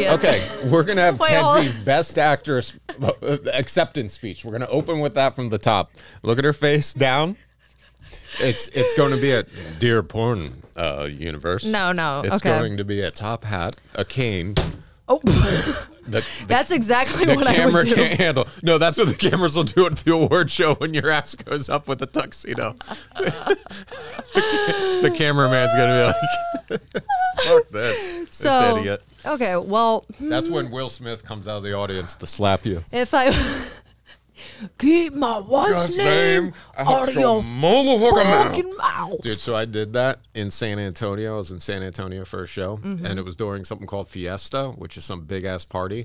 Yes. Okay, we're gonna have Wait, hold Kenzie's best actress acceptance speech. We're gonna open with that from the top. Look at her face down. It's going to be a Dear Porn universe. No, It's okay. going to be a top hat, a cane. Oh, that's exactly what I camera would do. can't handle. No, that's what the cameras will do at the award show when your ass goes up with a tuxedo. The cameraman's gonna be like, "Fuck this, So, this idiot." Okay, well, That's when Will Smith comes out of the audience to slap you. if I keep my wife's name out of your fucking mouth. Dude, so I did that in San Antonio. I was in San Antonio for a show, and it was during something called Fiesta, which is some big-ass party.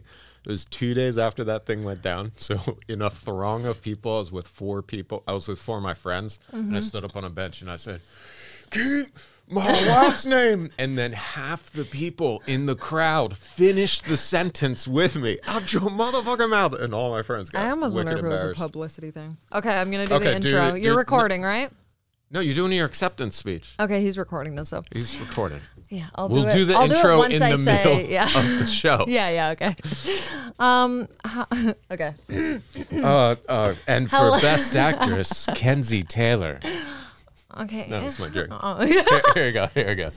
It was 2 days after that thing went down. So in a throng of people, I was with 4 people. I was with 4 of my friends, and I stood up on a bench, and I said, "Keep my wife's name." And then half the people in the crowd finished the sentence with me. Out your motherfucking mouth. And all my friends got I almost wonder wicked if it was a embarrassed. publicity thing. Okay, I'm going to do Okay, the do intro. it, You're do- recording, right? No, you're doing your acceptance speech. Okay, he's recording this, so. He's recording. Yeah, I'll We'll do it. do the I'll do it intro once in I the say, middle yeah. of the show. Yeah, okay. Okay. And for Hello. Best Actress, Kenzie Taylor. Okay. No, that's my drink. Oh. Here you go. Here you go.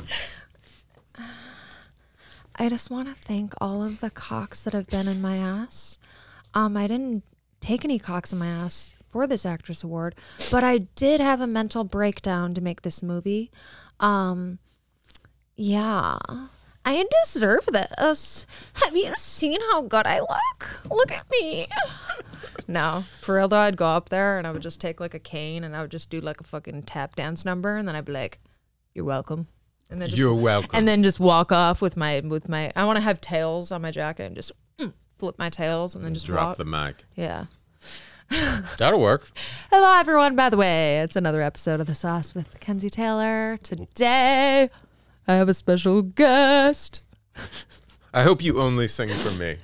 I just want to thank all of the cocks that have been in my ass. I didn't take any cocks in my ass for this actress award, but I did have a mental breakdown to make this movie. Yeah. I deserve this. Have you seen how good I look? Look at me. No, for real though, I'd go up there and I would just take like a cane and I would just do like a fucking tap dance number, and then I'd be like, "You're welcome." And then just, You're welcome. and then just walk off with my I want to have tails on my jacket and just flip my tails and then just Drop walk. the mic. Yeah. That'll work. Hello everyone. By the way, it's another episode of The Sauce with Kenzie Taylor. Today, I have a special guest. I hope you only sing for me.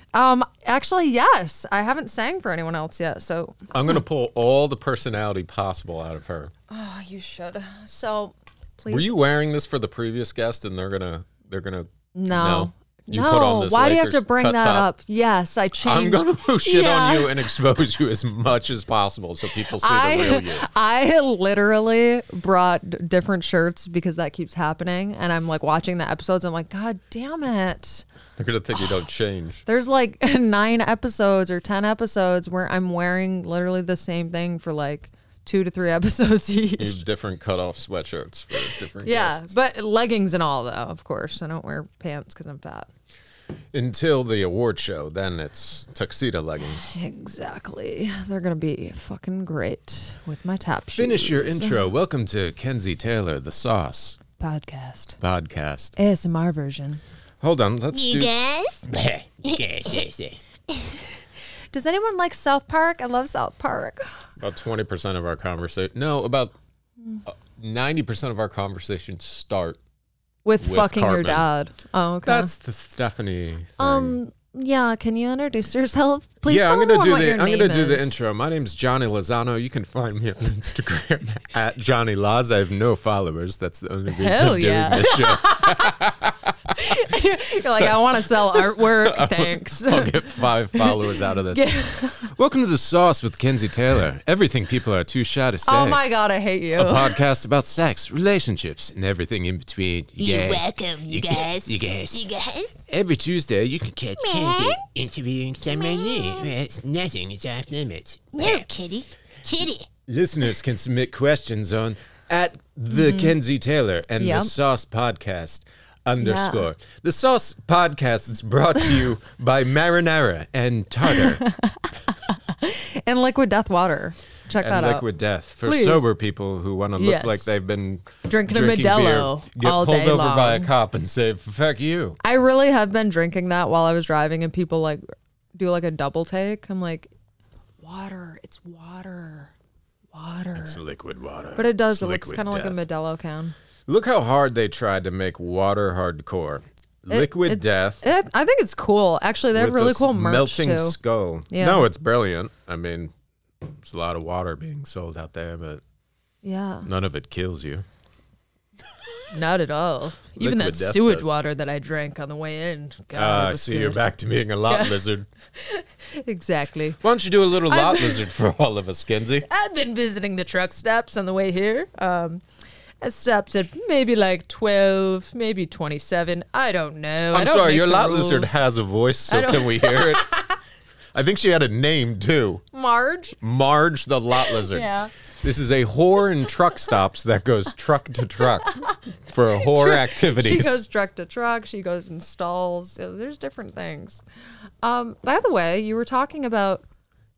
Actually, yes. I haven't sang for anyone else yet, so I'm going to pull all the personality possible out of her. oh, you should. So, please. Were you wearing this for the previous guest and they're going to No. You put on this Why do you have Lakers to bring cut that top. up? Yes, I changed. I'm going to shit Yeah. on you and expose you as much as possible so people see the real you. I literally brought different shirts because that keeps happening, and I'm like watching the episodes. I'm like, God damn it! They're going to think you don't change. There's like 9 episodes or 10 episodes where I'm wearing literally the same thing for like 2 to 3 episodes You each. have different cutoff sweatshirts for different Yeah, guests. but leggings and all though, of course. I don't wear pants because I'm fat. Until the award show, then it's tuxedo leggings. Exactly. They're gonna be fucking great with my tap shoes. Finish your intro. Welcome to Kenzie Taylor, The Sauce Podcast. podcast. ASMR version. Hold on, let's do. guys? Does anyone like South Park? I love South Park. About 20% of our conversation. No, about 90% of our conversations start. With fucking your Cartman. dad. Oh, okay. That's the Stephanie thing. Yeah, can you introduce yourself? Please yeah, tell I'm gonna everyone do what the your I'm gonna name do the is. intro. My name's Johnny Lozano. You can find me on Instagram at Johnny Laz. I have no followers. That's the only reason Hell I'm doing yeah. this show. You're like, I want to sell artwork. Thanks. I'll get 5 followers out of this. Welcome to The Sauce with Kenzie Taylor. Everything people are too shy to say. Oh my God, I hate you. A podcast about sex, relationships, and everything in between. You're guys. welcome, you guys. You guys. You guys? Every Tuesday, you can catch Kenzie interviewing someone new. It's nothing is off limits. No, kitty. Kitty. Listeners can submit questions on at the Kenzie Taylor and Yep. the Sauce Podcast _. The Sauce Podcast is brought to you by Marinara and Tartar And Liquid Death Water. Check and that out. Liquid Death for Please. sober people who want to look Yes. like they've been Drinking a Modelo beer, get all pulled day over by a long. cop and say, "Fuck you." I really have been drinking that while I was driving, and people like do like a double take. I'm like, water. It's water. Water. It's liquid water. But it does. It's It looks liquid kind of like a death. Modelo can. Look how hard they tried to make water hardcore. Liquid Death. I think it's cool. Actually, they have with really this cool merch melting too. skull. Yeah. No, it's brilliant. I mean, there's a lot of water being sold out there, but Yeah. none of it kills you. Not at all. Even Liquid that death sewage does. water that I drank on the way in. God, it I was see you're good. back to being a lot lizard. Exactly. Why don't you do a little lot lizard for all of us, Kenzie? I've been visiting the truck stops on the way here. I stopped at maybe like 12, maybe 27. I don't know. I I'm don't sorry, make your the lot rules. lizard has a voice, so don't- can we hear it? I think she had a name too. Marge. Marge the lot lizard. Yeah. This is a whore in truck stops that goes truck to truck for whore activities. She goes truck to truck. She goes in stalls. There's different things. By the way, you were talking about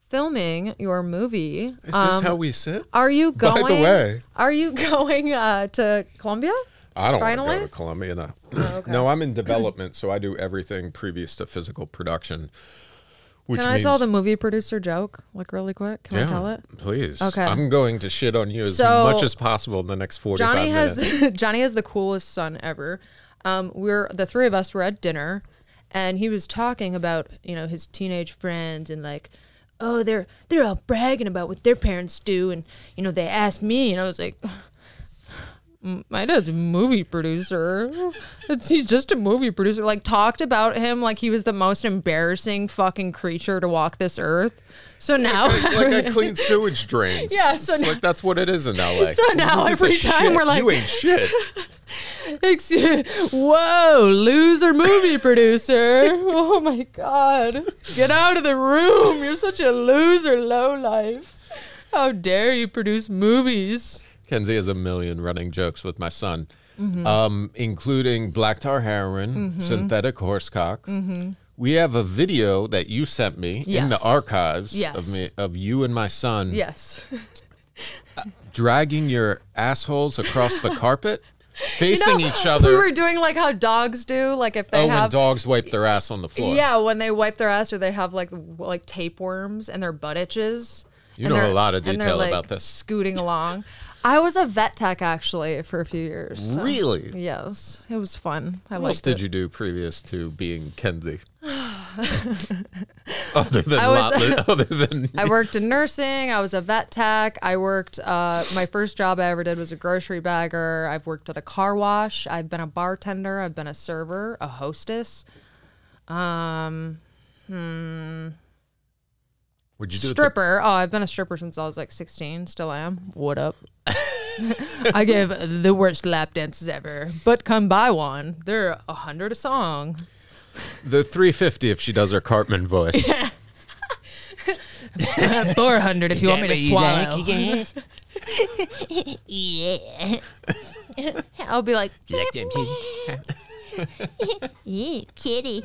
filming your movie. Is this how we sit? Are you By going? the way. Are you going to Columbia? I don't want to Finally? go to Columbia. No. okay. No, I'm in development, so I do everything previous to physical production. Which Can I tell the movie producer joke, like really quick? Can I tell it? Please. Okay. I'm going to shit on you as So, much as possible in the next 45 minutes. Johnny has the coolest son ever. The three of us were at dinner, and he was talking about his teenage friends and like, oh, they're all bragging about what their parents do, and they asked me, and I was like, my dad's a movie producer. He's just a movie producer. Like, talked about him like he was the most embarrassing fucking creature to walk this earth. So now, Like I clean sewage drains. Yeah, so It's now- like that's what it is in LA. So now Who gives a every time shit? we're like- you ain't shit. whoa, loser movie producer. Oh my God. Get out of the room. You're such a loser, lowlife. How dare you produce movies? Kenzie has a million running jokes with my son, Mm-hmm. including black tar heroin, synthetic horsecock. We have a video that you sent me in the Yes. archives Yes. of you and my son Yes. dragging your assholes across the carpet, facing each other. We were doing like how dogs do, like if they when have dogs wipe their ass on the floor. Yeah, when they wipe their ass or they have like tapeworms in their butt itches. You and know a they're- lot of and they're, detail like, about this. Scooting along. I was a vet tech actually for a few years. so- Really? Yes, it was fun. I What else liked did it. you do previous to being Kenzie? other than other than I worked in nursing. I was a vet tech. I worked. My first job I ever did was a grocery bagger. I've worked at a car wash. I've been a bartender. I've been a server, a hostess. Would you do Stripper. Oh, I've been a stripper since I was like 16. Still am. What up? I give the worst lap dances ever, but come buy one. They're $100 a song. the $350 if she does her Cartman voice? $400 if you want me to swallow. Yeah. I'll be like, Like them Yeah, kitty.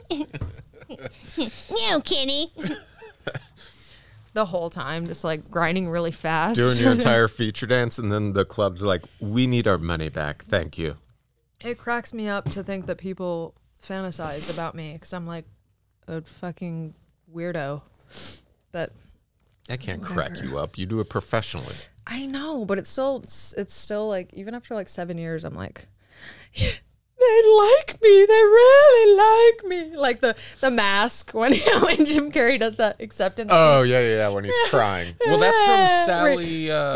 Meow, kitty. the whole time, just like grinding really fast. Doing your entire feature dance, and then the club's like, "We need our money back, thank you." It cracks me up to think that people fantasize about me because I'm like a fucking weirdo. But That can't crack you up. You do it professionally. I know, but it's still like, even after like 7 years, I'm like, they like me. They really like me. Like the mask when Jim Carrey does that acceptance. Oh speech. yeah. When he's crying. Well, that's from Sally.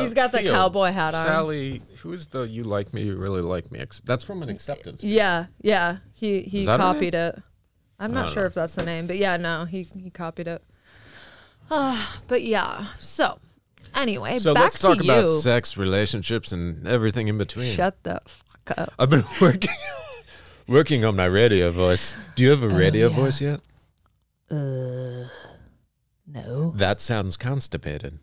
He's got the Field. cowboy hat on. Sally, who is the "You Like Me, You Really Like Me"? That's from an acceptance. speech. Yeah. He Is that her copied it. I'm not don't sure know. if that's the name, but yeah, no, he copied it. But yeah, so anyway, So back let's talk to about you. sex, relationships, and everything in between. Shut the fuck up. I've been working on my radio voice. Do you have a radio voice yet? No. That sounds constipated.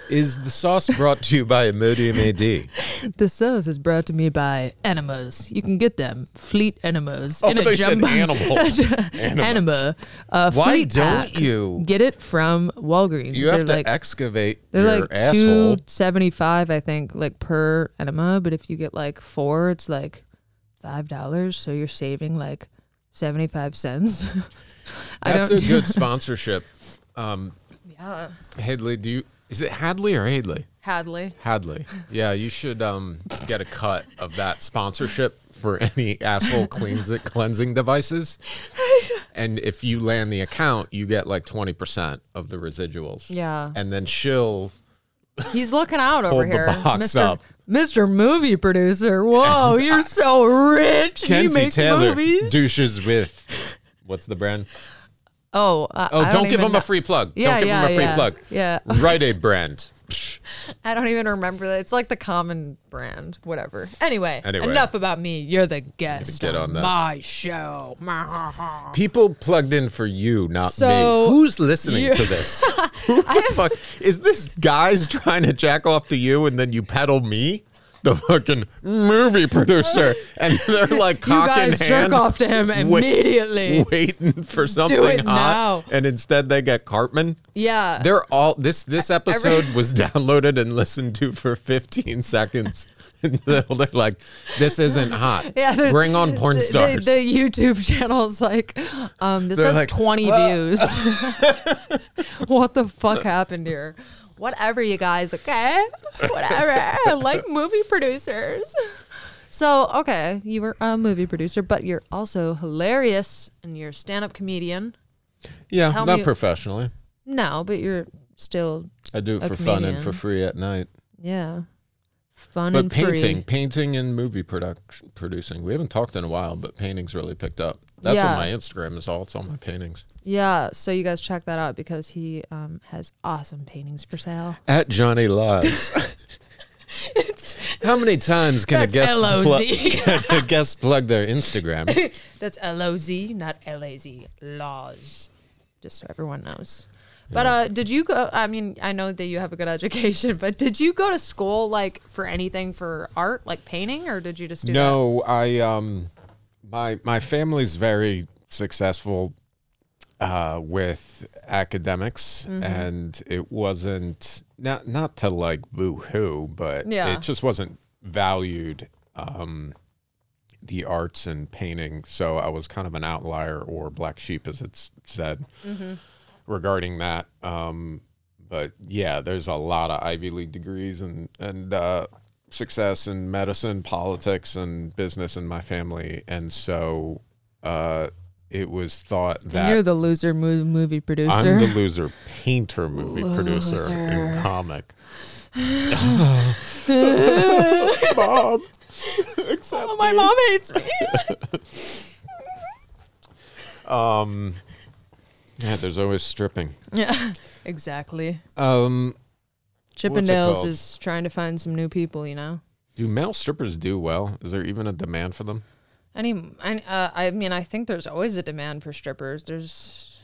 Is the sauce brought to you by Imodium AD? The sauce is brought to me by Enemas. You can get them, Fleet Enemas, Oh, in a they said jumbo animals. Enema. Why Fleet don't pack. you? Get it from Walgreens? You have They're to like, excavate they're your like asshole. $2.75, I think, like per enema. But if you get like 4, it's like $5. So you're saving like 75 cents. That's a good sponsorship. Yeah. Hadley, is it Hadley or Hadley? Hadley. Hadley. Yeah, you should get a cut of that sponsorship for any asshole cleansing devices. And if you land the account, you get like 20% of the residuals. Yeah. And then she'll He's looking out over hold here. the box up. Mr. Movie Producer. Whoa, you're so rich. And you Kenzie make Taylor movies. douches with what's the brand? Oh, Don't give him a free plug. Yeah, don't give him a free plug. Yeah. Write a brand. I don't even remember that. It's like the common brand, whatever. Anyway, Anyway. enough about me. You're the guest Get on that. my show. People plugged in for you, not So, me. Who's listening to this? Who the fuck is this? Guys trying to jack off to you, and then you peddle me, the fucking movie producer, and they're like You cock in guys hand, jerk off to him immediately. waiting for something it hot, now. and instead they get Cartman. Yeah. They're all this episode was downloaded and listened to for 15 seconds. And they're like, this isn't hot. Yeah, there's- Bring on porn stars. The YouTube channel's like, this They're has like, 20 views. What the fuck happened here? Whatever, you guys, okay? Whatever. I like movie producers. So, okay, you were a movie producer, but you're also hilarious and you're a stand-up comedian. Yeah, Tell not me- professionally. No, but you're still, I do it a for fun and comedian. for free at night. yeah, fun But and free. painting and movie producing. We haven't talked in a while, but painting's really picked up. That's Yeah. what my Instagram is all. It's all my paintings. Yeah, so you guys check that out because he has awesome paintings for sale. At Johnny Laws. How many times can a That's guest LOZ. can a guest plug their Instagram? That's LOZ, not LAZ. Laws. Just so everyone knows. But did you go? I mean, I know that you have a good education, but did you go to school like for anything for art, like painting, or did you just do No, I my family's very successful with academics, and it wasn't not to like boo-hoo, but Yeah. it just wasn't valued, the arts and painting. So I was kind of an outlier or black sheep, as it's said, regarding that. But yeah, there's a lot of Ivy League degrees and success in medicine, politics, and business in my family, and so it was thought that? that You're the loser movie producer. I'm the loser painter movie producer in comic. Mom, accept Oh, my mom hates me. Yeah, there's always stripping. Yeah, exactly. What's it Chippendales called? is trying to find some new people, you know. Do male strippers do well? Is there even a demand for them? I mean, I think there's always a demand for strippers. There's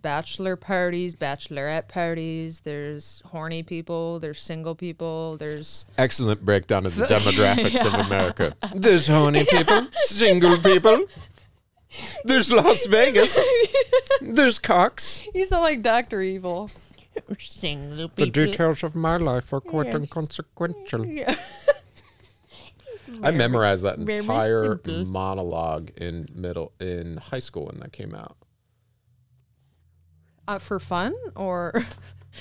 bachelor parties, bachelorette parties. There's horny people. There's single people. There's Excellent breakdown of the demographics of America. There's horny people, single people. There's Las Vegas. There's cocks. you sound like Dr. Evil. Single The people. details of my life are quite Yes. inconsequential. Yeah. I memorized that very entire simple. monologue in high school when that came out. For fun or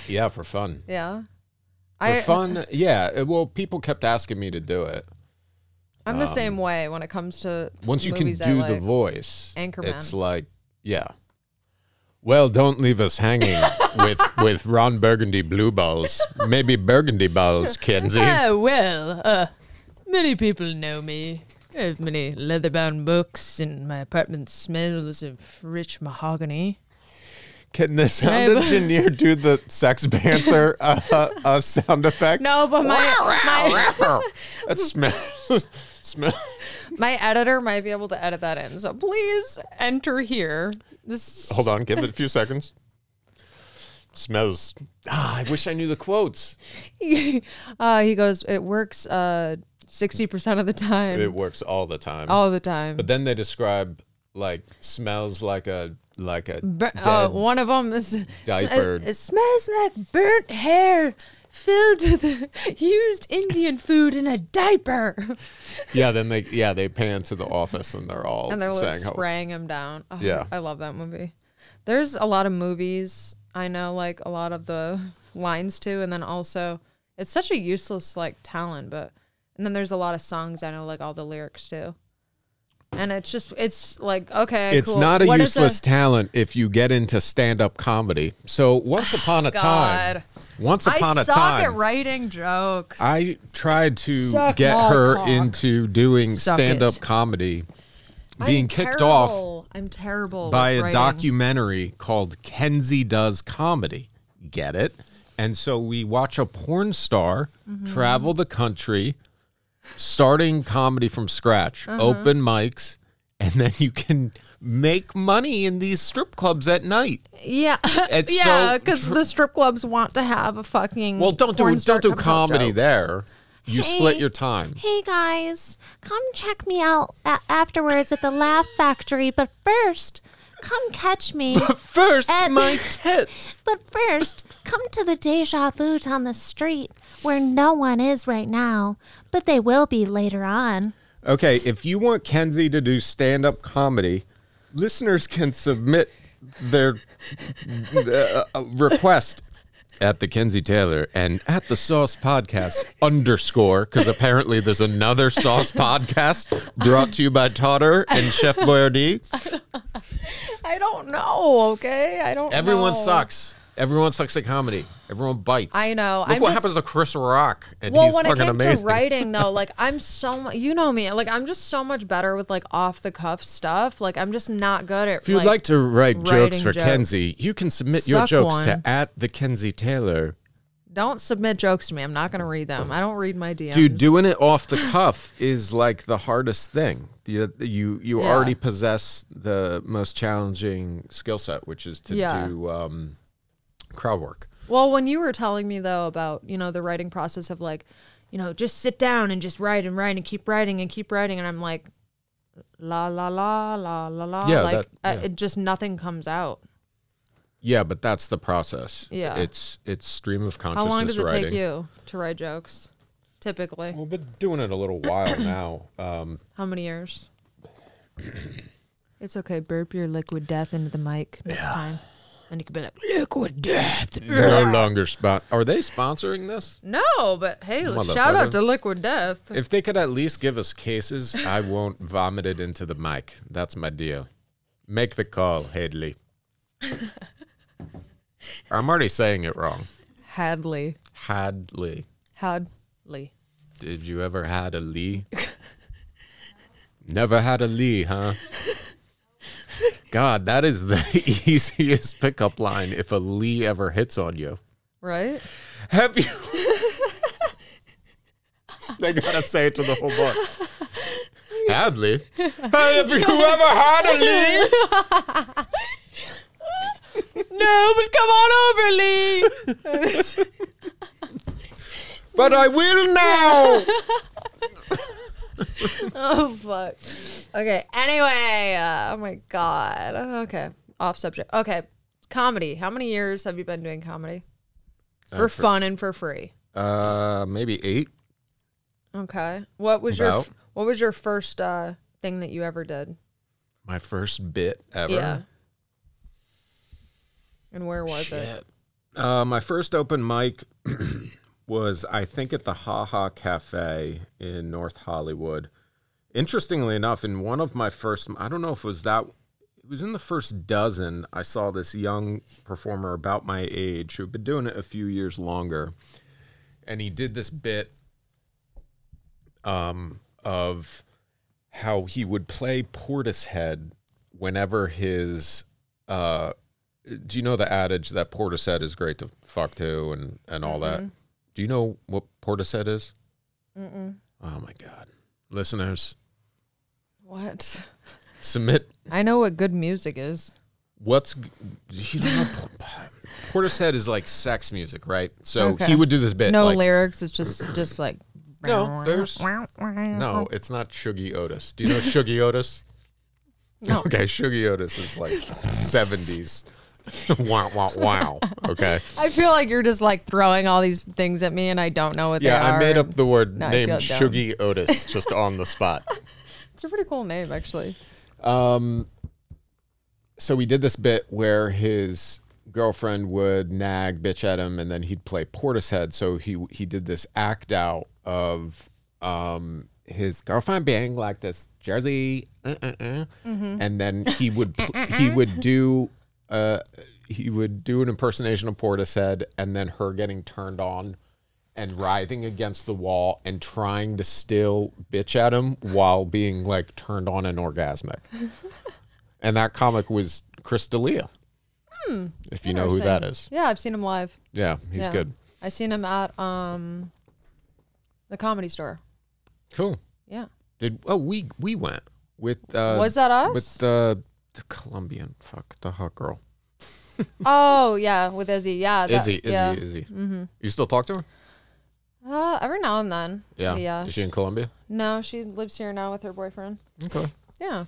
Yeah, for fun. yeah. For fun, yeah. Well, people kept asking me to do it. I'm the same way when it comes to Once you can movies I do like. the voice, Anchorman. it's like, yeah. Well, don't leave us hanging with Ron Burgundy blue balls. Maybe burgundy balls, Kenzie. Oh, well, many people know me. I have many leather-bound books, and my apartment smells of rich mahogany. Can the sound engineer do the Sex Panther sound effect? No, but That smell. my editor might be able to edit that in. So please enter here. This Hold on, give it a few seconds. Smells. I wish I knew the quotes. he goes, it works 60% of the time. It works all the time. all the time. But then they describe like smells like a dead One of them is diaper. It smells like burnt hair filled with used Indian food in a diaper. Yeah, then they pan to the office and they're all And they're like saying how spraying him down. Oh, Yeah. I love that movie. There's a lot of movies. I know like a lot of the lines too, and then also it's such a useless like talent, and then there's a lot of songs I know like all the lyrics too. And it's like, okay, it's cool. not a What is useless talent if you get into stand-up comedy. So once upon a time, God. Once upon I a suck time, at writing jokes. I tried to Suck get my her cock. into doing Suck stand-up it. comedy, I'm being kicked off I'm terrible by with a writing. documentary called Kenzie Does Comedy. Get it? And so we watch a porn star travel the country, starting comedy from scratch, open mics, and then you can make money in these strip clubs at night. Yeah, It's yeah, so because the strip clubs want to have a fucking. Well, don't porn star do come tell comedy jokes. there. You split Hey. your time. Hey guys, come check me out afterwards at the Laugh Factory, but first, come catch me. First, And- my tits. But first, come to the Deja Vu on the street where no one is right now, but they will be later on. Okay, if you want Kenzie to do stand-up comedy, listeners can submit their request at the Kenzie Taylor and at the Sauce Podcast _ because apparently there's another Sauce Podcast brought to you by Totter and Chef Boyardee. I don't know. Okay, I don't. Everyone know. sucks. Everyone sucks at comedy. Everyone bites. I know. Look I'm what just- happens to Chris Rock, and Well, he's when it fucking came amazing. to writing, though, like I'm you know me, like I'm just so much better with like off the cuff stuff. Like I'm just not good at. If you'd like to write jokes writing for jokes. Kenzie, you can submit your Suck jokes one. to at the Kenzie Taylor. Don't submit jokes to me. I'm not gonna read them. I don't read my DMs. Dude, doing it off the cuff is like the hardest thing. You Yeah. already possess the most challenging skill set, which is to Yeah. do crowd work. Well, when you were telling me though about the writing process of like, just sit down and just write and keep writing, and I'm like, la la la la la la. Yeah, like that- yeah. it just nothing comes out. Yeah, but that's the process. Yeah. It's stream of How consciousness long does it writing. take you to write jokes? Typically, We've been doing it a little while now. how many years? It's okay. Burp your liquid death into the mic next time, and you can be like, liquid death. No longer Are they sponsoring this? No, but hey, shout Motherfucker. out to Liquid Death. If they could at least give us cases, I won't vomit it into the mic. That's my deal. Make the call, Hadley. I'm already saying it wrong. Hadley. Hadley. Hadley. Did you ever had a Lee? Never had a Lee, huh? God, that is the easiest pickup line if a Lee ever hits on you. Right? Have you? They gotta say it to the whole bar. Hadley? Hey, have you ever had a Lee? No, but come on over, Lee. But I will now. Oh, fuck. Okay. Anyway. Oh, my God. Okay. Off subject. Okay. Comedy. How many years have you been doing comedy? For fun and for free. Maybe 8. Okay. What was About. your first thing that you ever did? My first bit ever. Yeah. And where was it? My first open mic was, I think, at the Ha Ha Cafe in North Hollywood. Interestingly enough, in one of my first, I don't know if it was that, it was in the first dozen, I saw this young performer about my age who had been doing it a few years longer. And he did this bit of how he would play Portishead whenever his... do you know the adage that Portishead is great to fuck to and all that? Do you know what Portishead is? Oh my God. Listeners, What? submit I know what good music is. you know, Portishead is like sex music, right? So Okay. he would do this bit. No like, lyrics. It's just like. No, no, it's not Shuggy Otis. Do you know Shuggy Otis? No. Okay, Shuggy Otis is like 70s. Wow, wow, wow. Okay. I feel like you're just like throwing all these things at me, and I don't know what Yeah, they are. I made up the word Now I name feel dumb. Shuggy Otis just on the spot. It's a pretty cool name, actually. So we did this bit where his girlfriend would nag, bitch at him, and then he'd play Portishead. So he did this act out of his girlfriend being like this Jersey, and then he would do he would do an impersonation of Portishead, and then her getting turned on and writhing against the wall and trying to still bitch at him while being like turned on and orgasmic. And that comic was Chris D'Elia. If you know who that is. Yeah, I've seen him live. Yeah, he's good. I seen him at the Comedy Store. Cool. Yeah. We went with was that us? with the Colombian the hot girl. Oh yeah, with Izzy. Yeah. Izzy. Mm-hmm. You still talk to her? Every now and then. Yeah. Yeah. Is she in Colombia? No, she lives here now with her boyfriend. Okay. Yeah.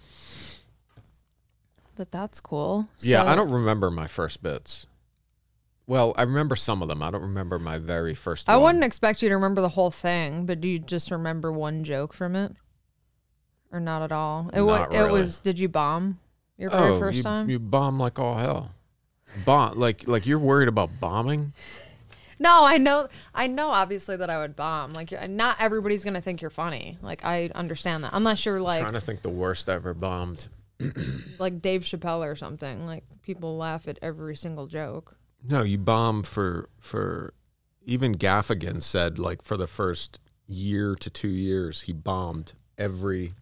But that's cool. Yeah, So- I don't remember my first bits. Well, I remember some of them. I don't remember my very first I one. wouldn't expect you to remember the whole thing, but do you just remember one joke from it? Or not at all? It was did you bomb your very first time? You bomb like all hell. Bomb like you're worried about bombing? No, I know obviously that I would bomb. Like not everybody's going to think you're funny. Like I understand that. Unless you're like Trying to think the worst I ever bombed. like Dave Chappelle or something. Like people laugh at every single joke. No, you bomb for even Gaffigan said like for the first year to 2 years he bombed every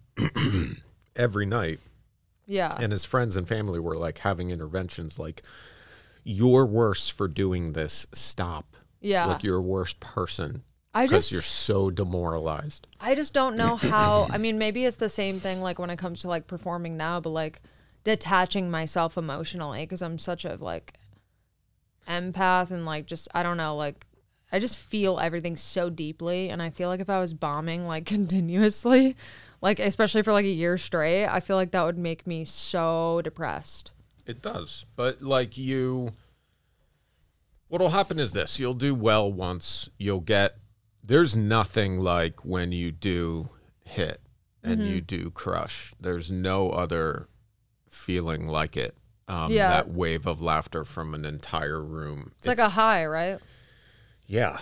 night. Yeah. And his friends and family were like having interventions like you're worse for doing this. Stop. Yeah. Like you're a worse person. I Because just you're so demoralized. I just don't know how. I mean, maybe it's the same thing like when it comes to like performing now, but like detaching myself emotionally because I'm such a like empath and like just I don't know, like I just feel everything so deeply, and I feel like if I was bombing like continuously, like especially for like a year straight, I feel like that would make me so depressed. It does. But like what'll happen is this. You'll do well once. There's nothing like when you do hit and you do crush. There's no other feeling like it. That wave of laughter from an entire room. It's like a high, right? Yeah,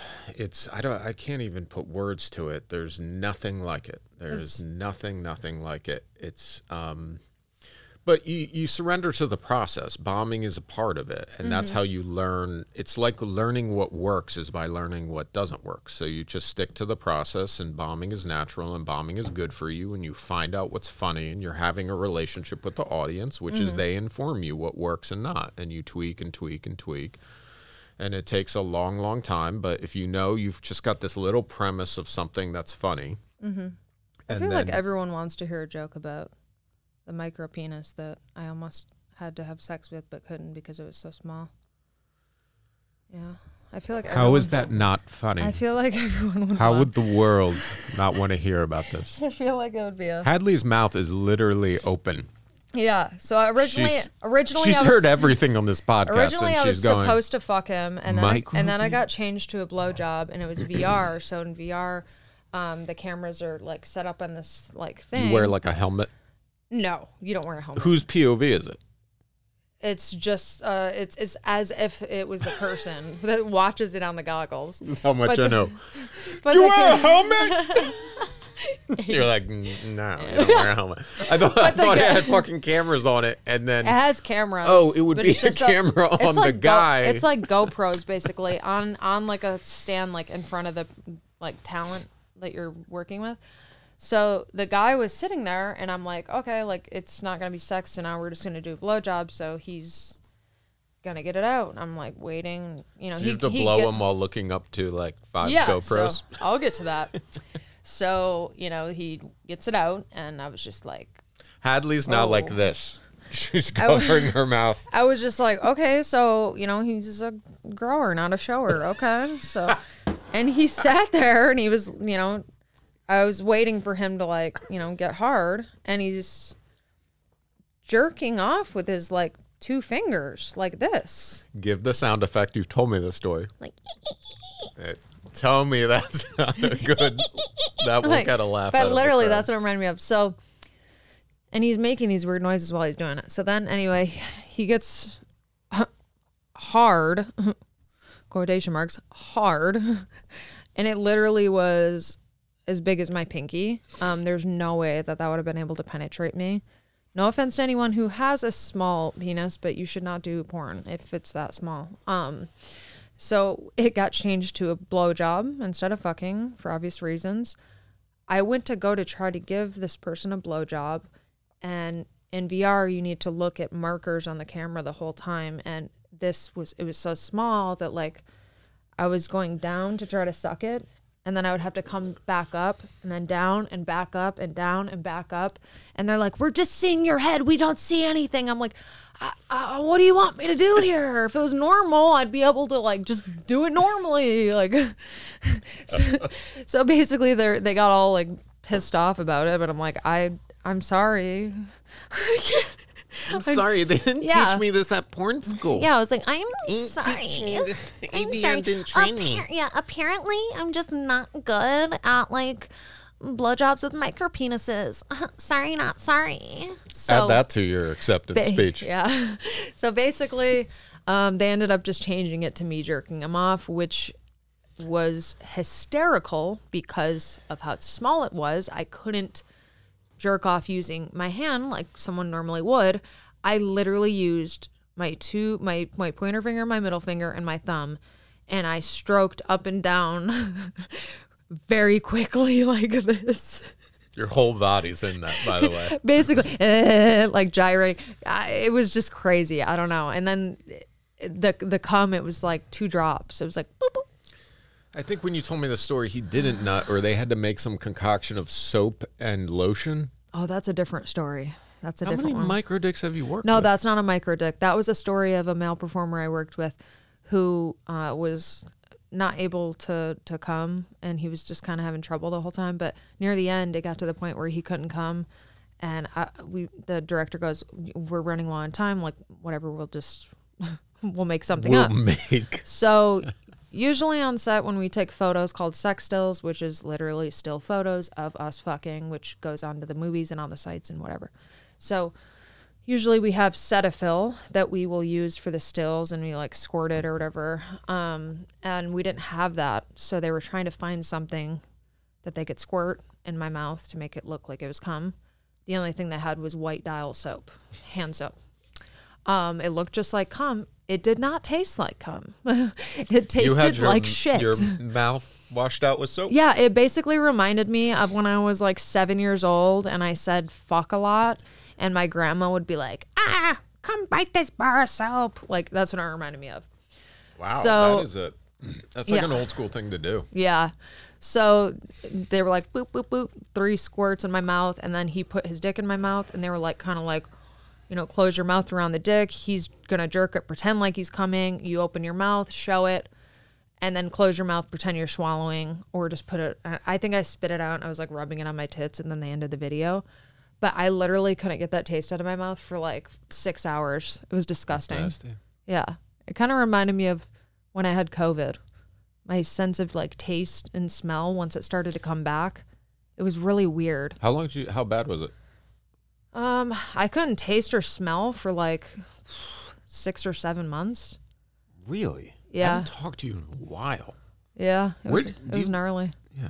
I can't even put words to it. There's nothing like it. There's nothing like it. It's but you surrender to the process. Bombing is a part of it, and that's how you learn. It's like learning what works is by learning what doesn't work. So you just stick to the process, and bombing is natural, and bombing is good for you, and you find out what's funny, and you're having a relationship with the audience, which is they inform you what works and not, and you tweak and tweak and tweak. And it takes a long, long time, but if you know you've just got this little premise of something that's funny. I feel like everyone wants to hear a joke about the micro penis that I almost had to have sex with but couldn't because it was so small. Yeah. I feel like How is that not funny? I feel like everyone would How want- would the world not want to hear about this? I feel like it would be a Hadley's mouth is literally open. Yeah. So originally She's I was, heard everything on this podcast. Originally, and I was she's going, supposed to fuck him, and then I Micro- got changed to a blowjob, and it was VR. So in VR, the cameras are like set up on this like thing. You wear like a helmet. No, you don't wear a helmet. Whose POV is it? It's just it's as if it was the person that watches it on the goggles. That's how much But I know. But You the wear a ca- helmet? You're like, no, you don't wear a helmet. I thought it had fucking cameras on it, and then It has cameras. Oh, it would but be it's a just camera it's on the like guy. It's like GoPros basically on like a stand like in front of the like talent that you're working with. So the guy was sitting there, and I'm like, okay, like it's not gonna be sex, so now we're just gonna do a blowjob. So he's gonna get it out. I'm like waiting, you know. So you have to blow him while looking up to like 5 yeah, GoPros. So I'll get to that. So you know, he gets it out, and I was just like, Hadley's now Oh. like this. She's covering her mouth. I was just like, okay, so, you know, he's a grower, not a shower. Okay. So, and he sat there and he was, you know, I was waiting for him to like, you know, get hard, and he's jerking off with his like 2 fingers like this. Give the sound effect. You've told me the story. Like, Tell me that's not a good. That won't like, get a laugh. but literally that's what it reminded me of. So, and he's making these weird noises while he's doing it. So then anyway, he gets hard, quotation marks, hard. And it literally was as big as my pinky. There's no way that would have been able to penetrate me. No offense to anyone who has a small penis, but you should not do porn if it's that small. So it got changed to a blowjob instead of fucking for obvious reasons. I went to go to try to give this person a blowjob, and in VR you need to look at markers on the camera the whole time, and it was so small that like I was going down to try to suck it, and then I would have to come back up and then down and back up and down and back up. And they're like, we're just seeing your head. We don't see anything. I'm like, what do you want me to do here? If it was normal, I'd be able to like just do it normally. Like, so basically they got all like pissed off about it, but I'm like, I'm sorry. I'm sorry, they didn't Yeah. teach me this at porn school. Yeah, I was like, I'm Ain't sorry. teach me this. I'm ABM sorry. didn't train me. Apparently I'm just not good at like blowjobs with micro penises. Sorry, not sorry. So Add that to your acceptance speech. Yeah. So basically, they ended up just changing it to me jerking him off, which was hysterical because of how small it was. I couldn't jerk off using my hand like someone normally would. I literally used my pointer finger, my middle finger, and my thumb, and I stroked up and down very quickly like this. Your whole body's in that, by the way. Basically, like gyrating. It was just crazy. I don't know. And then the cum, it was like 2 drops. It was like boop, boop. I think when you told me the story, he didn't nut, or they had to make some concoction of soap and lotion. Oh, that's a different story. That's a How different many one. micro dicks have you worked No, with? that's not a micro dick. That was a story of a male performer I worked with who was not able to come, and he was just kind of having trouble the whole time. But near the end, it got to the point where he couldn't come, and the director goes, "We're running low on time. Like whatever, we'll make something up." So usually on set when we take photos called sex stills, which is literally still photos of us fucking, which goes on to the movies and on the sites and whatever. So usually we have Cetaphil that we will use for the stills, and we like squirt it or whatever. And we didn't have that. So they were trying to find something that they could squirt in my mouth to make it look like it was cum. The only thing they had was white dial soap, hand soap. It looked just like cum. It did not taste like cum. It tasted like shit. Your mouth washed out with soap? Yeah, it basically reminded me of when I was like 7 years old and I said fuck a lot, and my grandma would be like, come bite this bar of soap. Like, that's what it reminded me of. Wow, So- that's like Yeah. an old school thing to do. Yeah. So they were like, boop, boop, boop, 3 squirts in my mouth, and then he put his dick in my mouth, and they were like, kind of like, you know, close your mouth around the dick. He's going to jerk it, pretend like he's coming. You open your mouth, show it, and then close your mouth, pretend you're swallowing, or just put it. I think I spit it out, and I was like rubbing it on my tits, and then they ended the video. But I literally couldn't get that taste out of my mouth for like 6 hours. It was disgusting. Nasty. Yeah. It kind of reminded me of when I had COVID. My sense of like taste and smell, once it started to come back, it was really weird. How bad was it? I couldn't taste or smell for like 6 or 7 months. Really? I Yeah. haven't talked to you in a while. Yeah, it Where was, do it was you- gnarly. Yeah.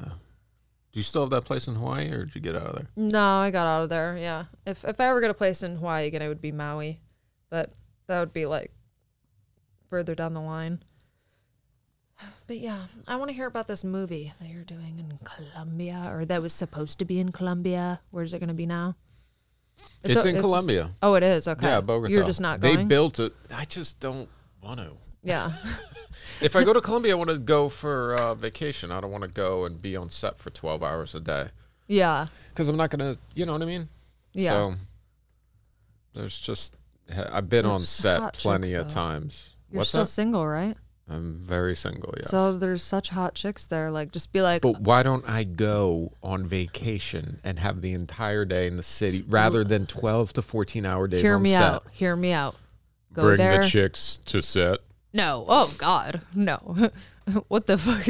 Do you still have that place in Hawaii, or did you get out of there? No, I got out of there. Yeah. If I ever get a place in Hawaii again, it would be Maui, but that would be like further down the line. But yeah, I want to hear about this movie that you're doing in Colombia, or that was supposed to be in Colombia. Where's it going to be now? It's in Colombia. Oh, it is. Okay. Yeah, Bogota. You're just not They going. built it. I just don't want to. Yeah. If I go to Colombia, I want to go for vacation. I don't want to go and be on set for 12 hours a day. Yeah. Because I'm not going to, you know what I mean? Yeah. So there's just, I've been on There's set hot plenty chicks, of though. times. You're What's still that? single, right? I'm very single, yeah. So there's such hot chicks there. Like, just be like, But why don't I go on vacation and have the entire day in the city rather than 12 to 14-hour days hear on me set? out. Hear me out. Go Bring there. the chicks to set. No. Oh God. No. What the fuck?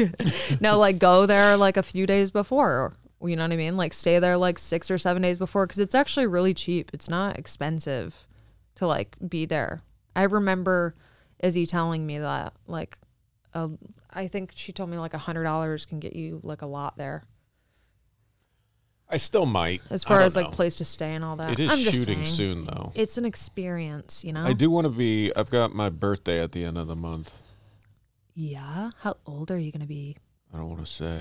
No, like go there like a few days before. You know what I mean? Like stay there like 6 or 7 days before, because it's actually really cheap. It's not expensive to like be there. I remember Izzy telling me that like, I think she told me like $100 can get you like a lot there. I still might. As I far don't as like know. place to stay and all that. It is I'm just shooting saying, soon, though. It's an experience, you know? I do want to be. I've got my birthday at the end of the month. Yeah? How old are you going to be? I don't want to say.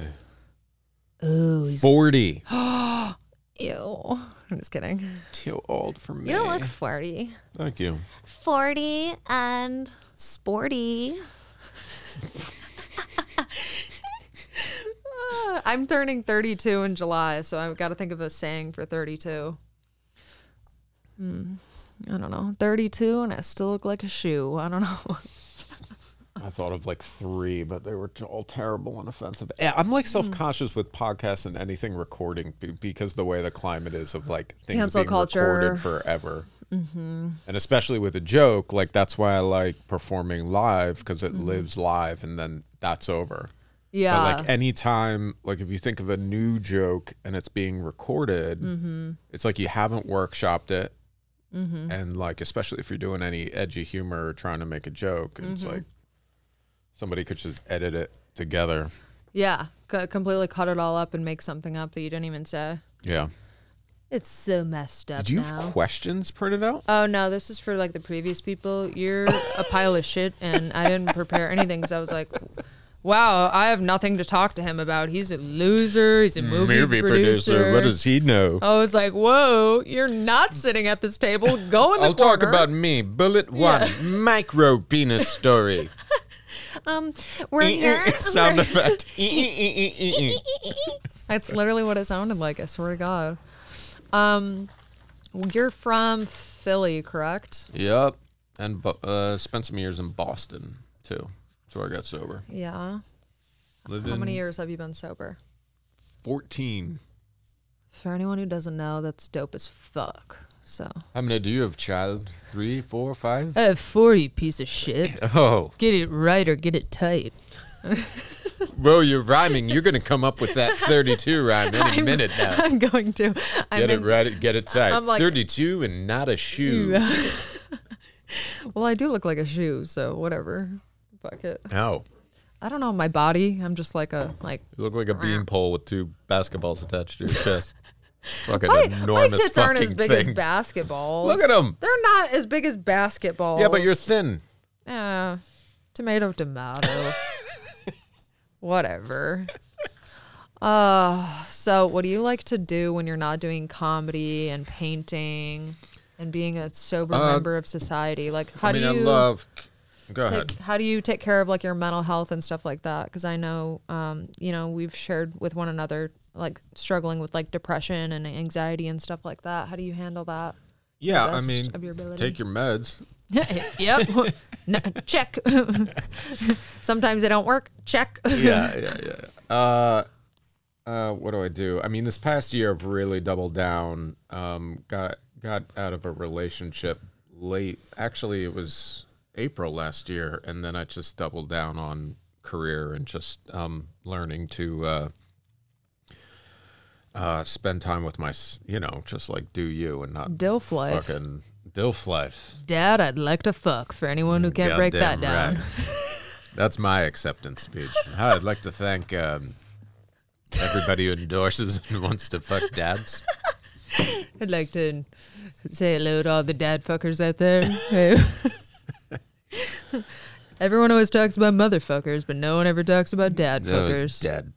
Oh, he's 40. Ew. I'm just kidding. Too old for me. You don't look 40. Thank you. 40 and sporty. I'm turning 32 in July, so I've got to think of a saying for 32. I don't know. 32 and I still look like a shoe. I don't know. I thought of like 3, but they were all terrible and offensive. Yeah, I'm like self-conscious with podcasts and anything recording because the way the climate is of like things Cancel being culture. recorded forever. And especially with a joke, like that's why I like performing live because it lives live and then that's over. Yeah. But like anytime, like if you think of a new joke and it's being recorded, it's like you haven't workshopped it. And like, especially if you're doing any edgy humor or trying to make a joke, it's like somebody could just edit it together. Yeah. Completely cut it all up and make something up that you didn't even say. Yeah. It's so messed up. Did you now. have questions printed out? Oh, no, this is for like the previous people. You're a pile of shit, and I didn't prepare anything because I was like, wow, I have nothing to talk to him about. He's a loser. He's a movie producer. What does he know? I was like, whoa, you're not sitting at this table. Go in the I'll corner. talk about me. Bullet 1, micro penis story. We're here. Sound effect. That's literally what it sounded like. I swear to God. You're from Philly, correct? Yep. And spent some years in Boston, too. That's where I got sober. Yeah. Lived How in many years have you been sober? 14. For anyone who doesn't know, that's dope as fuck. So How many do you have, child? 3, 4, 5? I have 40, piece of shit. Oh. Get it right or get it tight. Bro, you're rhyming. You're going to come up with that 32 rhyme any minute now. I'm going to. Get it right, get it tight. I'm like- 32 and not a shoe. Well, I do look like a shoe, so whatever. Fuck it. How? I don't know my body. I'm just like a You look like a beanpole with 2 basketballs attached to your chest. Fucking my enormous tits aren't as fucking big things. as basketballs. Look at 'em. They're not as big as basketballs. Yeah, but you're thin. Tomato. Whatever. So what do you like to do when you're not doing comedy and painting and being a sober member of society? Like, how do you Go ahead. how do you take care of like your mental health and stuff like that? Because I know, we've shared with one another like struggling with like depression and anxiety and stuff like that. How do you handle that? Yeah, the I best mean, of your ability? take your meds. Yep. No, check. Sometimes they don't work. Check. Yeah. What do I do? I mean, this past year I've really doubled down. Got out of a relationship late. Actually, it was April last year, and then I just doubled down on career and just learning to spend time with my, just like do you and not Dilf life. fucking Dilf life. Dad, I'd like to fuck for anyone who can't break that Goddamn down. right. That's my acceptance speech. I'd like to thank everybody who endorses and wants to fuck dads. I'd like to say hello to all the dad fuckers out there. Hey. Everyone always talks about motherfuckers, but no one ever talks about dad Those fuckers. dad.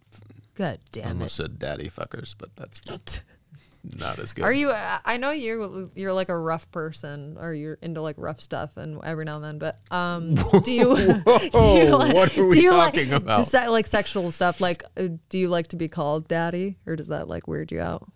God damn Almost it. said daddy fuckers, but that's not as good. Are you? I know you're like a rough person, or you're into like rough stuff, and every now and then. But do you? What are we talking about? Like sexual stuff. Like, do you like to be called daddy, or does that like weird you out?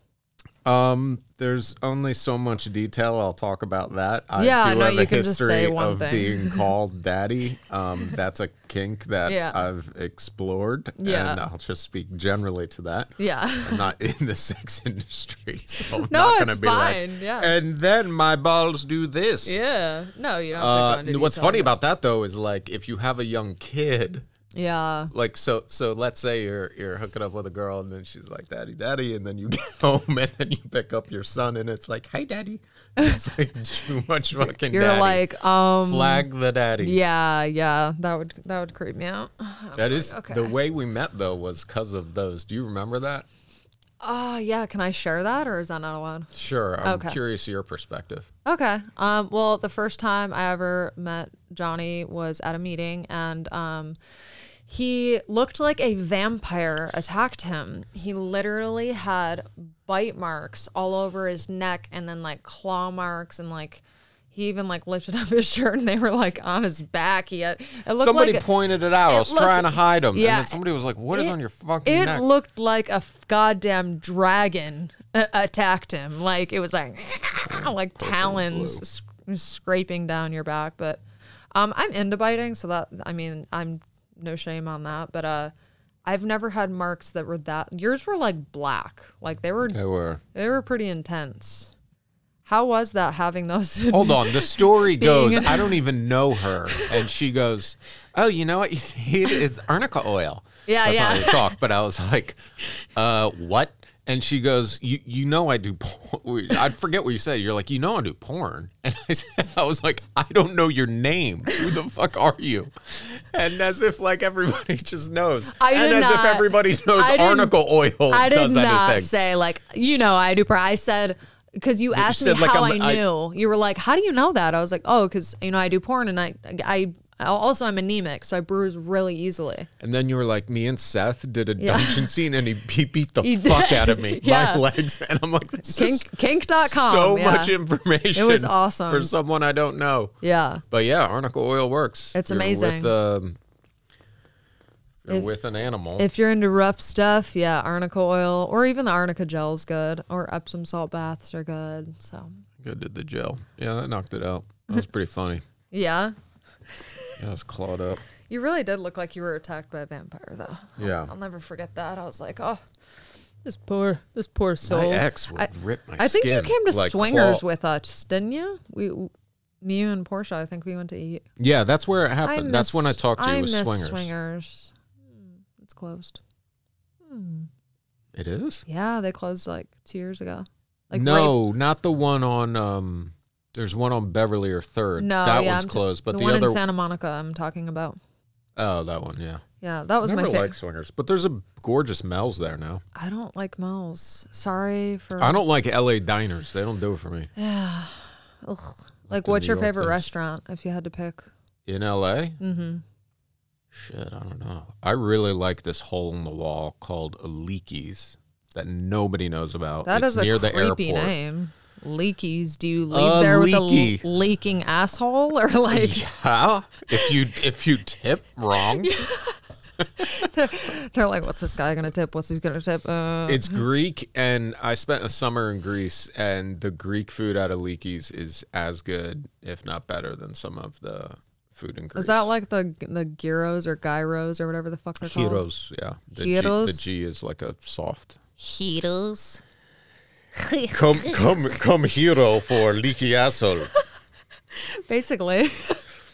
There's only so much detail. I'll talk about that. Yeah, I do no, have you a can just history say one of thing. being called daddy. That's a kink that Yeah. I've explored. Yeah. And I'll just speak generally to that. Yeah. I'm not in the sex industry, so I'm No, not gonna it's be fine, like, yeah. and then my balls do this. Yeah. No, you don't have to go into What's detail. funny about that though is like if you have a young kid, Yeah. like so let's say you're hooking up with a girl and then she's like daddy, and then you get home and then you pick up your son and it's like, hey daddy. It's like too much fucking You're daddy. like, Flag the daddies. yeah, that would creep me out. That is okay. the way we met though was because of those. Do you remember that? Yeah. Can I share that, or is that not allowed? Sure. I'm Okay. curious your perspective. Okay. Well, the first time I ever met Johnny was at a meeting, and he looked like a vampire attacked him. He literally had bite marks all over his neck, and then like claw marks, and like he even like lifted up his shirt, and they were like on his back. He had it looked Somebody like pointed it out. I was trying to hide him. Yeah. And then somebody was like, what is on your fucking it neck? looked like a goddamn dragon attacked him. Like it was like talons scraping down your back. But I'm into biting, so that I mean I'm no shame on that. But I've never had marks that were that. Yours were like black. Like they were pretty intense. How was that having those? Hold on. The story goes, Being- I don't even know her. And she goes, oh, you know what you need is arnica oil. Yeah, That's yeah. how we talk. But I was like, what? And she goes, you know I do porn. I forget what you said. You're like, you know I do porn. And I was like, I don't know your name. Who the fuck are you? And as if like everybody just knows. And as if everybody knows arnica oil I did does not anything. say like, you know, I do. I said, because you asked me said, like, how I'm- I knew. You were like, how do you know that? I was like, oh, because, you know, I do porn, and I also I'm anemic, so I bruise really easily. And then you were like, me and Seth did a dungeon scene, and he beat the He fuck did. out of me. Yeah. My legs. And I'm like, this is Kink.com. so yeah. much information. It was awesome. For someone I don't know. Yeah. But yeah, arnica oil works. It's You're amazing. You're with an animal. If you're into rough stuff, yeah, arnica oil, or even the arnica gel's good, or Epsom salt baths are good. So Good did the gel. Yeah, that knocked it out. That was pretty funny. yeah, Yeah, I was clawed up. you really did look like you were attacked by a vampire, though. Yeah. I'll never forget that. I was like, oh, this poor soul. My ex would rip my I think you skin, came to like Swingers claw. with us, didn't you? Me, you, and Portia. I think we went to eat. Yeah, that's where it happened. That's when I talked to you. It was miss Swingers. Swingers. It's closed. It is? Yeah, they closed like 2 years ago. Like No, not the one on there's one on Beverly or 3rd. No, that yeah, one's closed. But the the one other in Santa Monica I'm talking about. Oh, that one, yeah. Yeah, that was Never my favorite. liked Swingers, but there's a gorgeous Mel's there now. I don't like Mel's. Sorry for. I don't like LA diners. They don't do it for me. Yeah. Ugh. Like, the what's New your York favorite things. restaurant if you had to pick? In LA? Mm-hmm. Shit, I don't know. I really like this hole in the wall called Leakey's that nobody knows about. That It's is near a the creepy airport. name. Leakies. Do you leave there with leaky. a leaking asshole, or like Yeah, if you tip wrong. they're like, what's this guy gonna tip? What's he gonna tip? It's Greek, and I spent a summer in Greece, and the Greek food out of Leakey's is as good, if not better, than some of the food in Greece. Is that like the gyros or gyros or whatever the fuck they're called? Heroes? Yeah, the Gyros? the G is like a soft. Heroes. Come, hero for leaky asshole. Basically.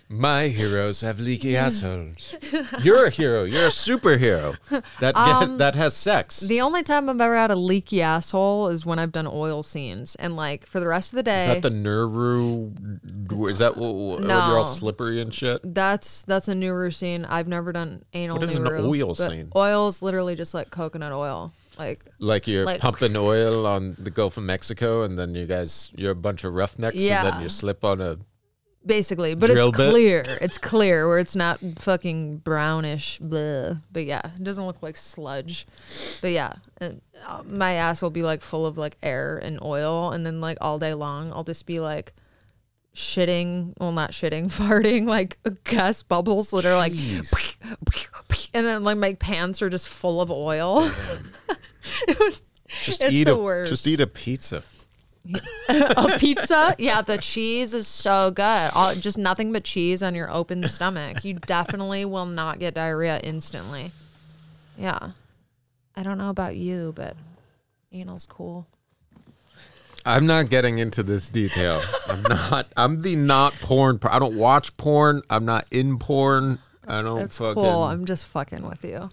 My heroes have leaky assholes. You're a hero. You're a superhero that has sex. The only time I've ever had a leaky asshole is when I've done oil scenes, and like for the rest of the day. Is that the Nuru? Is that when you're all slippery and shit? That's a new routine. I've never done anal. What is an Nuru, oil but scene? Oil's literally just like coconut oil. Like you're Like- pumping oil on the Gulf of Mexico, and then you're a bunch of roughnecks, and Yeah. then you slip on a. Basically, but Drill it's bit? clear. It's clear where it's not fucking brownish. Bleh. But yeah, it doesn't look like sludge. But yeah, my ass will be like full of like air and oil, and then like all day long, I'll just be like shitting. Well, not shitting, farting like gas bubbles that are like, Jeez. and then like my pants are just full of oil. Just It's eat the a worst. just eat a pizza. A pizza, yeah, the cheese is so good. Just nothing but cheese on your open stomach. You definitely will not get diarrhea instantly. Yeah, I don't know about you, but anal's cool. I'm not getting into this detail. I'm the not porn. I don't watch porn. I'm not in porn. I don't That's fucking. cool. I'm just fucking with you.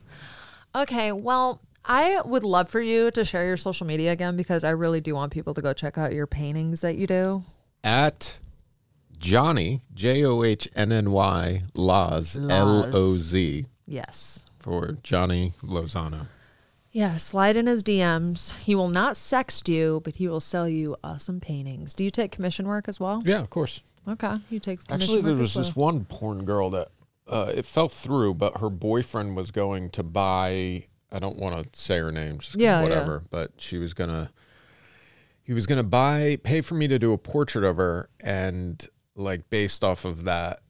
Okay, well, I would love for you to share your social media again, because I really do want people to go check out your paintings that you do. At Johnny, JOHNNY, Loz, Loz. LOZ, Yes. for Johnny Lozano. Yeah, slide in his DMs. He will not sext you, but he will sell you awesome paintings. Do you take commission work as well? Yeah, of course. Okay, you take commission Actually, there work was as this well. one porn girl that it fell through, but her boyfriend was going to buy. I don't want to say her name, just Yeah, whatever. But he was gonna pay for me to do a portrait of her, and like based off of that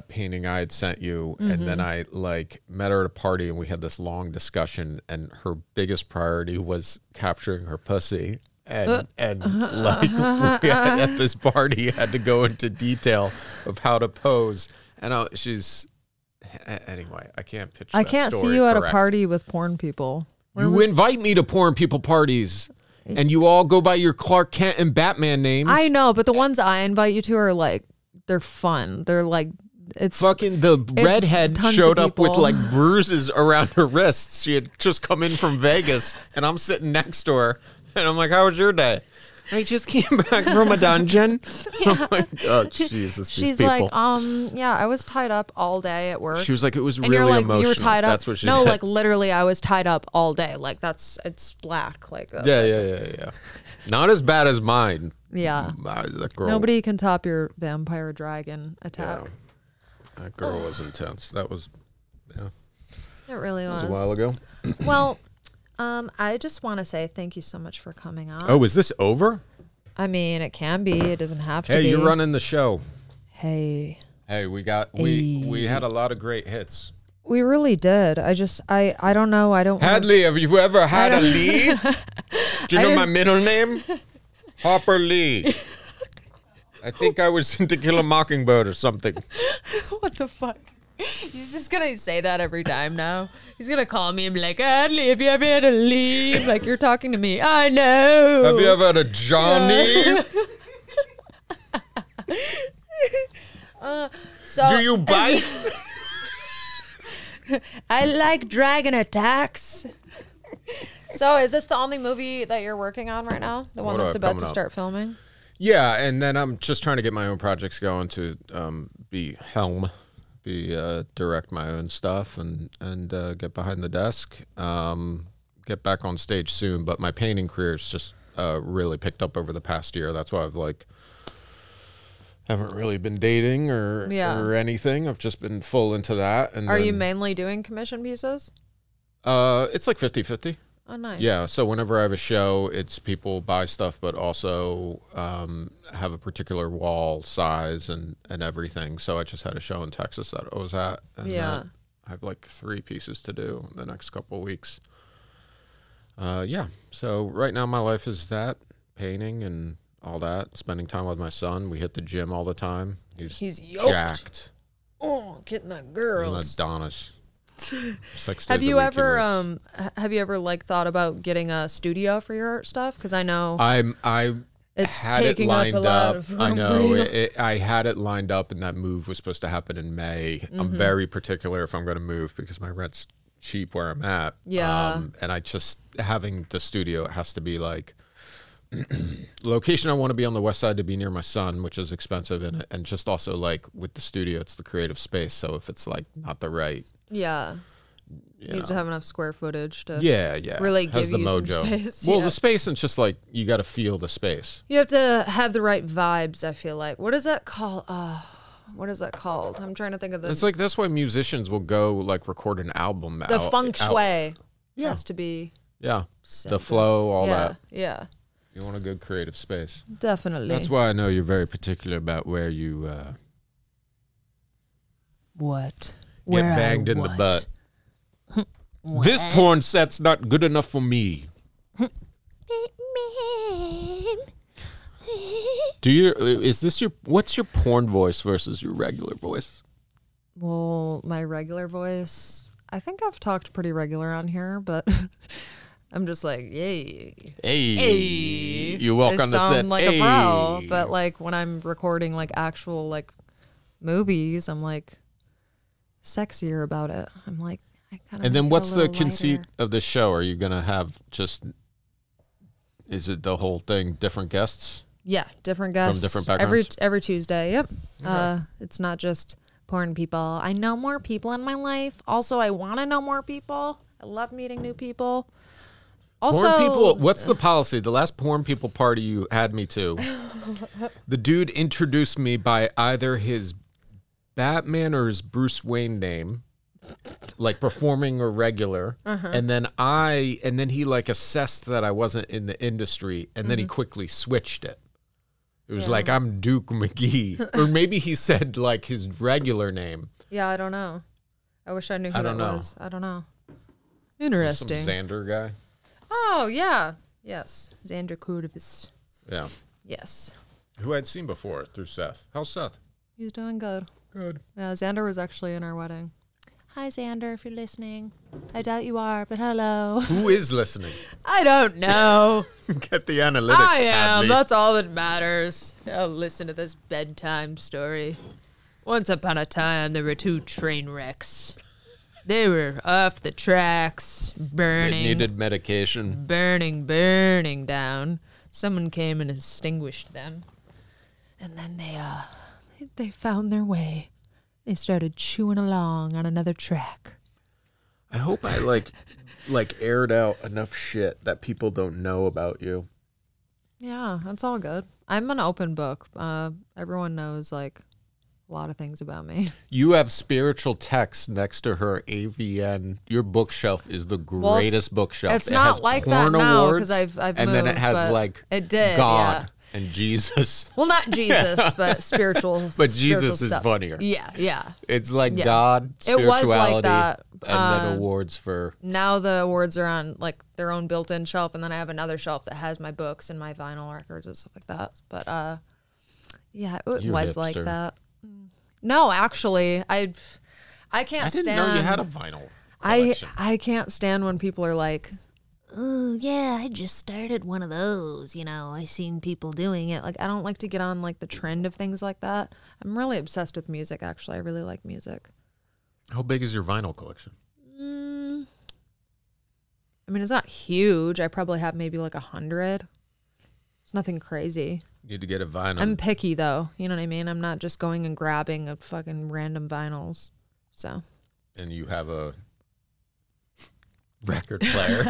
painting I had sent you, and then I like met her at a party, and we had this long discussion, and her biggest priority was capturing her pussy. And like we at this party had to go into detail of how to pose, and anyway, I can't pitch. I that can't story see you at a correct. party with porn people. You invite me to porn people parties, and you all go by your Clark Kent and Batman names. I know, but the ones I invite you to are like, they're fun. They're like, it's Fucking the redhead tons of showed up with people. like bruises around her wrists. She had just come in from Vegas, and I'm sitting next to her, and I'm like, "How was your day?" I just came back from a dungeon. I'm like, oh Jesus, these She's people. like, yeah, I was tied up all day at work. She was like, it was and really you're like, emotional. you were tied up. That's what she no, said. like literally, I was tied up all day. Like it's black. Like that's Yeah. Not as bad as mine. Yeah. That girl. Nobody can top your vampire dragon attack. Yeah. That girl was intense. That was, It really that was was. a while ago. Well, I just want to say thank you so much for coming on. Oh, is this over? I mean, it can be. It doesn't have to Hey, be. you're running the show. Hey. Hey, we had a lot of great hits. We really did. I don't know. I don't. Hadley, have you ever had a lead? Do you know my middle name? Hopper Lee. I think I was in To Kill a Mockingbird or something. What the fuck? He's just gonna say that every time now. He's gonna call me and be like, Adley, have you ever had a leave? Like you're talking to me. I know. Have you ever had a Johnny? So Do you bite? I like dragon attacks. So is this the only movie that you're working on right now? The one What do I that's have about coming to up? start filming? Yeah, and then I'm just trying to get my own projects going to direct my own stuff and get behind the desk. Get back on stage soon, but my painting career's just really picked up over the past year. That's why I've haven't really been dating or anything. I've just been full into that. And Are you mainly doing commission pieces? It's like 50-50. Oh, nice. Yeah, so whenever I have a show, it's people buy stuff, but also have a particular wall size and everything. So I just had a show in Texas that I was at. And I have like 3 pieces to do the next couple of weeks. So right now my life is that, painting and all that, spending time with my son. We hit the gym all the time. He's yoked. Jacked. Oh, getting that He's girls. an Adonis. 6 days Have a you week he ever works. like thought about getting a studio for your art stuff? Because I know I it's had it taking up lined a lot up. of room I for know you. I had it lined up, and that move was supposed to happen in May. I'm very particular if I'm going to move because my rent's cheap where I'm at. Yeah. And I just having the studio, it has to be like location. I want to be on the west side to be near my son, which is expensive, and just also like with the studio, it's the creative space. So if it's like not the right. Yeah. You Needs to know. have enough square footage to Yeah. really Has give the you mojo. some space. Well, yeah. the space, and just like you got to feel the space. You have to have the right vibes, I feel like. What is that called? What is that called? I'm trying to think of the It's like that's why musicians will go like record an album. the feng shui Yeah. has to be Yeah, the simple. flow, all yeah, that. Yeah, You want a good creative space. definitely. That's why I know you're very particular about where you What? get banged in the butt. This porn set's not good enough for me. Do you? Is this your? What's your porn voice versus your regular voice? Well, my regular voice, I think I've talked pretty regular on here, but I'm just like, yay. Hey, you walk I on the sound set like hey. a bro, but like when I'm recording like actual like movies, I'm like sexier about it. I'm like, I kind of. And then what's the conceit of the show? Are you gonna have just? Is it the whole thing? Different guests? Yeah, different guests different backgrounds? every Tuesday. Yep. It's not just porn people. I know more people in my life. Also, I want to know more people. I love meeting new people. Also, Porn people, what's the policy? The last porn people party you had me to, the dude introduced me by either his Batman or his Bruce Wayne name, like performing or regular, and then he like assessed that I wasn't in the industry, and then he quickly switched it. It was like, I'm Duke McGee, or maybe he said like his regular name. Yeah, I don't know. I wish I knew who don't that know. was. I don't know. Some Interesting. Xander guy. Oh yeah, yes, Xander Kurdovis. Yeah. Yes, Who I'd seen before through Seth. How's Seth? he's doing good. Good. Yeah, Xander was actually in our wedding. Hi, Xander, if you're listening. I doubt you are, but hello. Who is listening? I don't know. Get the analytics. I am. Hadley. That's all that matters. I'll listen to this bedtime story. Once upon a time, there were two train wrecks. They were off the tracks, It burning, needed medication. burning down. Someone came and extinguished them. And then they found their way. They started chewing along on another track. I hope I like aired out enough shit that people don't know about you. Yeah, that's all good. I'm an open book. Everyone knows like a lot of things about me. You have spiritual texts next to her AVN. Your bookshelf is the greatest bookshelf. It's It not has like that porn now awards, because I've and moved, then it has but like it did God yeah. and Jesus. Well, not Jesus, but spiritual. But spiritual Jesus is stuff. funnier. Yeah. It's like Yeah. God, It was like spirituality, that, and then awards for. Now the awards are on like their own built-in shelf, and then I have another shelf that has my books and my vinyl records and stuff like that. But yeah, it You're was like hipster. that. No, actually, I can't I didn't stand. know you had a vinyl collection. I can't stand when people are like, Oh, yeah, I just started one of those. I seen people doing it. like I don't like to get on like the trend of things like that. I'm really obsessed with music. Actually, I really like music. How big is your vinyl collection? I mean, it's not huge. I probably have maybe like 100. It's nothing crazy. You need to get a vinyl. I'm picky though. You know what I mean? I'm not just going and grabbing a fucking random vinyls. So and you have a record player.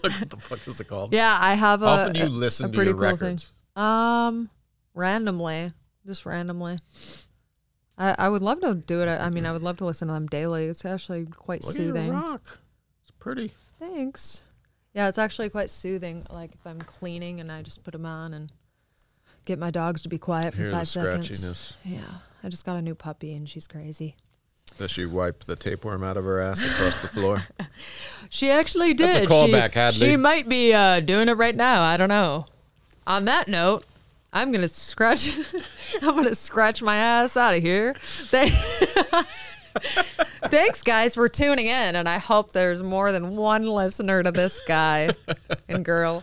What the fuck is it called? yeah, I have How often do you listen to pretty your cool records? thing. Randomly, just randomly. I would love to do it. I mean, I would love to listen to them daily. It's actually quite Look soothing. at your rock. It's pretty. Thanks. Yeah, it's actually quite soothing. Like if I'm cleaning and I just put them on and get my dogs to be quiet for Hear 5 the seconds. scratchiness. Yeah, I just got a new puppy and she's crazy. Does she wipe the tapeworm out of her ass across the floor? She actually did. That's a callback, Hadley. She might be doing it right now. I don't know. On that note, I'm gonna scratch. I'm gonna scratch my ass out of here. Thanks, guys, for tuning in, and I hope there's more than one listener to this guy and girl.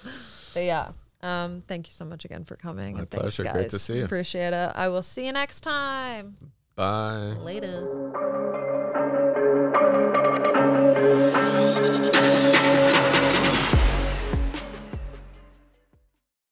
But yeah, thank you so much again for coming. My and thanks, pleasure. guys. Great to see you. Appreciate it. I will see you next time. Bye. Later.